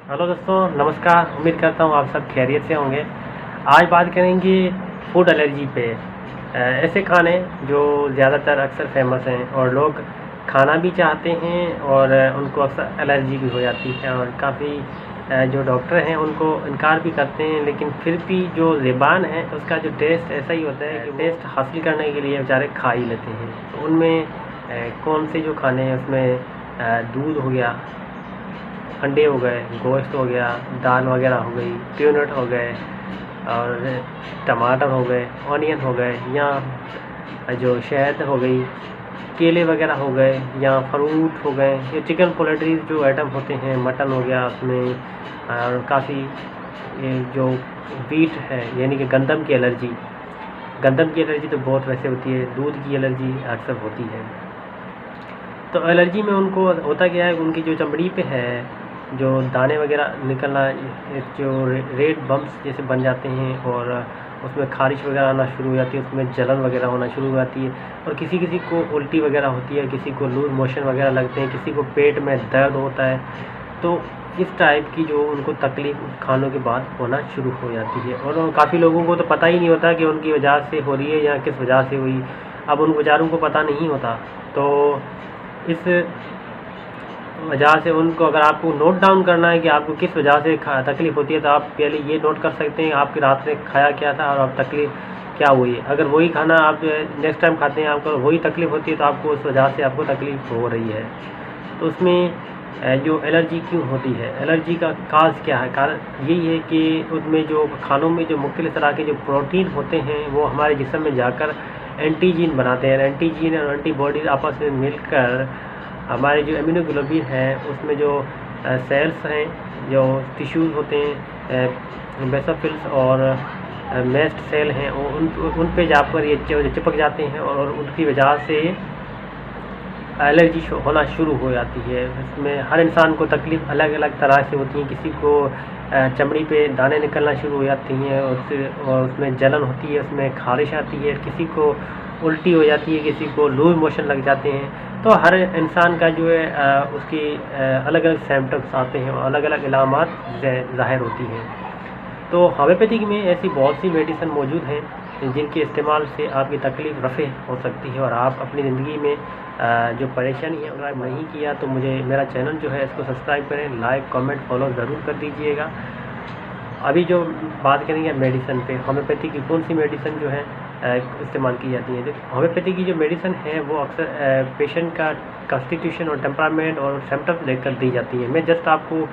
Hello दोस्तों, नमस्कार। उम्मीद करता हूँ आप सब खैरियत से होंगे। आज बात करेंगे फूड एलर्जी पे। ऐसे खाने जो ज़्यादातर अक्सर फेमस हैं और लोग खाना भी चाहते हैं और उनको अक्सर एलर्जी भी हो जाती है और काफ़ी जो डॉक्टर हैं उनको इनकार भी करते हैं, लेकिन फिर भी जो ज़बान है उसका जो टेस्ट ऐसा ही होता है कि टेस्ट हासिल करने के लिए बेचारे खा ही लेते हैं। तो उनमें कौन से जो खाने हैं उसमें दूध हो गया, अंडे हो गए, गोश्त हो गया, दाल वगैरह हो गई, पीनट हो गए और टमाटर हो गए, ऑनियन हो गए, या जो शहद हो गई, केले वगैरह हो गए, या फ्रूट हो गए, ये चिकन पोल्ट्री जो आइटम होते हैं, मटन हो गया उसमें। और काफ़ी ये जो वीट है यानी कि गंदम की एलर्जी तो बहुत वैसे होती है। दूध की एलर्जी अक्सर होती है। तो एलर्जी में उनको होता क्या है, उनकी जो चमड़ी पे है जो दाने वगैरह निकलना, जो रेड बम्प्स जैसे बन जाते हैं और उसमें खारिश वगैरह आना शुरू हो जाती है, उसमें जलन वगैरह होना शुरू हो जाती है और किसी किसी को उल्टी वगैरह होती है, किसी को लूज मोशन वगैरह लगते हैं, किसी को पेट में दर्द होता है। तो इस टाइप की जो उनको तकलीफ खानों के बाद होना शुरू हो जाती है और काफ़ी लोगों को तो पता ही नहीं होता कि उनकी वजह से हो रही है या किस वजह से हुई। अब उन बेचारों को पता नहीं होता। तो इस वजह से उनको, अगर आपको नोट डाउन करना है कि आपको किस वजह से तकलीफ़ होती है, तो आप पहले ये नोट कर सकते हैं आपकी रात में खाया क्या था और अब तकलीफ़ क्या हुई है। अगर वही खाना आप नेक्स्ट टाइम खाते हैं, आपको वही तकलीफ़ होती है, तो आपको उस वजह से आपको तकलीफ़ हो रही है। तो उसमें जो एलर्जी क्यों होती है, एलर्जी का काज क्या है? कारण यही है कि उसमें जो खानों में जो मुख्तलिफ़ तरह के जो प्रोटीन होते हैं वो हमारे जिस्म में जाकर एंटीजीन बनाते हैं। एंटीजीन और एंटीबॉडीज आपस में मिलकर हमारे जो इम्यूनोग्लोबिन है उसमें जो सेल्स हैं, जो टिश्यूज़ होते हैं, बेसोफिल्स और मेस्ट सेल हैं, वो उन पे जाकर ये चिपक जाते हैं और उनकी वजह से एलर्जी होना शुरू हो जाती है। इसमें हर इंसान को तकलीफ़ अलग अलग तरह से होती है। किसी को चमड़ी पे दाने निकलना शुरू हो जाती हैं और उसमें जलन होती है, उसमें खारिश आती है, किसी को उल्टी हो जाती है, किसी को लूज मोशन लग जाते हैं। तो हर इंसान का जो है उसकी अलग अलग सिम्टम्स आते हैं और अलग अलग इलामात ज़ाहिर होती हैं। तो होम्योपैथिक में ऐसी बहुत सी मेडिसिन मौजूद हैं जिनके इस्तेमाल से आपकी तकलीफ़ रफ़े हो सकती है और आप अपनी ज़िंदगी में जो परेशानी है, अगर नहीं किया तो मुझे मेरा चैनल जो है इसको सब्सक्राइब करें, लाइक कमेंट फॉलो ज़रूर कर दीजिएगा। अभी जो बात करेंगे मेडिसिन पे, होम्योपैथी की कौन सी मेडिसिन जो है इस्तेमाल की जाती है। देखिए, होम्योपैथी की जो मेडिसिन है वो अक्सर पेशेंट का कॉन्स्टिट्यूशन और टेम्परामेंट और सिम्टम्स देखकर दी जाती है। मैं जस्ट आपको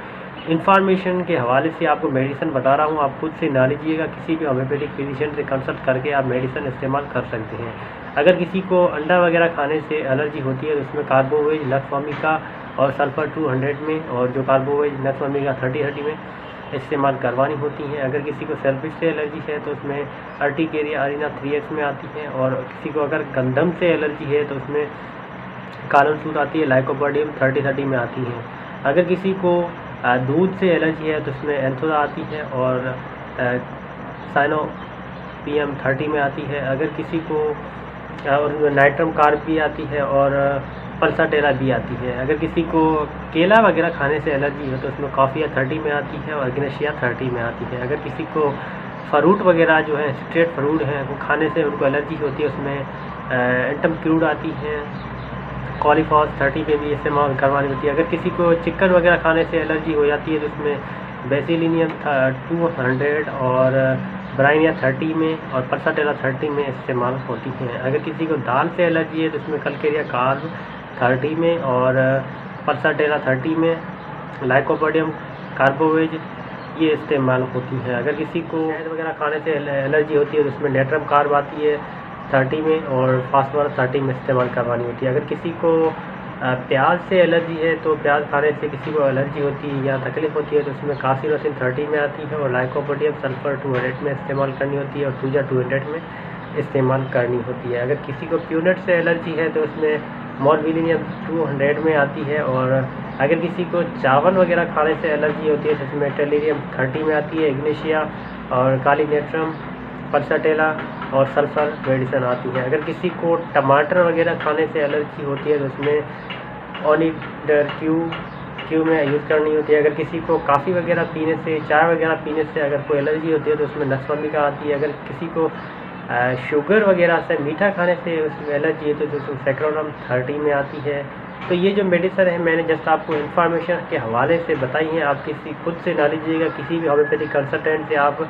इन्फॉर्मेशन के हवाले से आपको मेडिसिन बता रहा हूँ, आप खुद से ना लीजिएगा। किसी भी होम्योपैथिक फिजिशियन से कंसल्ट करके आप मेडिसिन इस्तेमाल कर सकते हैं। अगर किसी को अंडा वगैरह खाने से एलर्जी होती है तो उसमें कार्बोवेज नक्सवामिका और सल्फर 200 में और जो कार्बोवेज नक्सवामिका 30 में इस्तेमाल करवानी होती हैं। अगर किसी को सेल्फिश से एलर्जी है तो उसमें अर्टिकेरिया अरीना 3x में आती है और किसी को अगर गंदम से एलर्जी है तो उसमें कालन सूत आती है, लाइकोपोडियम 30 में आती हैं। अगर किसी को दूध से एलर्जी है तो उसमें एंथोरा आती है और साइनोपियम 30 में आती है। अगर किसी को और नाइट्रम कार्ब भी आती है और पल्साटेरा भी आती है। अगर किसी को केला वगैरह खाने से एलर्जी है तो उसमें कॉफ़िया 30 में आती है और एग्नेशिया 30 में आती है। अगर किसी को फ्रूट वगैरह जो है स्ट्रेट फ्रूट है वो खाने से उनको एलर्जी होती है, उसमें एंटम क्रूड आती है, कॉलीफॉस 30 पे भी इस्तेमाल करवानी होती है। अगर किसी को चिकन वगैरह खाने से एलर्जी हो जाती है तो उसमें बेसिलिनियम 200 और ब्राइनिया 30 में और पल्साटेरा 30 में इस्तेमाल होती हैं। अगर किसी को दाल से एलर्जी है तो उसमें कलकेरिया कार्ब 30 में और पल्साटेरा 30 में, लाइकोपोडियम कार्बोवेज ये इस्तेमाल होती हैं। अगर किसी को शहद वगैरह खाने से एलर्जी होती है तो उसमें नेट्रम कार्ब आती है 30 में और फास्फोरस 30 में इस्तेमाल करवानी होती है। अगर किसी को प्याज से एलर्जी है तो प्याज खाने से किसी को एलर्जी होती है या तकलीफ़ होती है तो उसमें कार्सिनोसिन 30 में आती है और लाइकोपोडियम सल्फर 200 में इस्तेमाल करनी होती है और टूजा 200 में इस्तेमाल करनी होती है। अगर किसी को प्यूनट से एलर्जी है तो उसमें मॉर्बिलिनियम 200 में आती है और अगर किसी को चावल वगैरह खाने से एलर्जी होती है तो उसमें टेलीरियम 30 में आती है, इग्नेशिया और कालीनेट्रम, पल्साटेला और सल्फर मेडिसिन आती है। अगर किसी को टमाटर वगैरह खाने से एलर्जी होती है तो उसमें ओनिडर्क्यू क्यों में यूज़ करनी होती है। अगर किसी को कॉफ़ी वगैरह पीने से, चाय वगैरह पीने से अगर कोई एलर्जी होती है तो उसमें नसवामिका आती है। अगर किसी को शुगर वगैरह से, मीठा खाने से उसमें एलर्जी है तो सैक्रोडम 30 में आती है। तो ये जो मेडिसिन है मैंने जस्ट आपको इन्फॉर्मेशन के हवाले से बताई हैं, आप किसी खुद से ना लीजिएगा। किसी भी होम्योपैथिक कंसल्टेंट से आप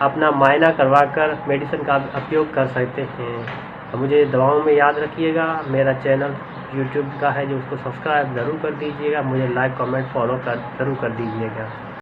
अपना मायना करवा कर मेडिसिन का उपयोग कर सकते हैं। मुझे दवाओं में याद रखिएगा। मेरा चैनल यूट्यूब का है जो उसको सब्सक्राइब ज़रूर कर दीजिएगा। मुझे लाइक, कमेंट, फॉलो ज़रूर कर दीजिएगा।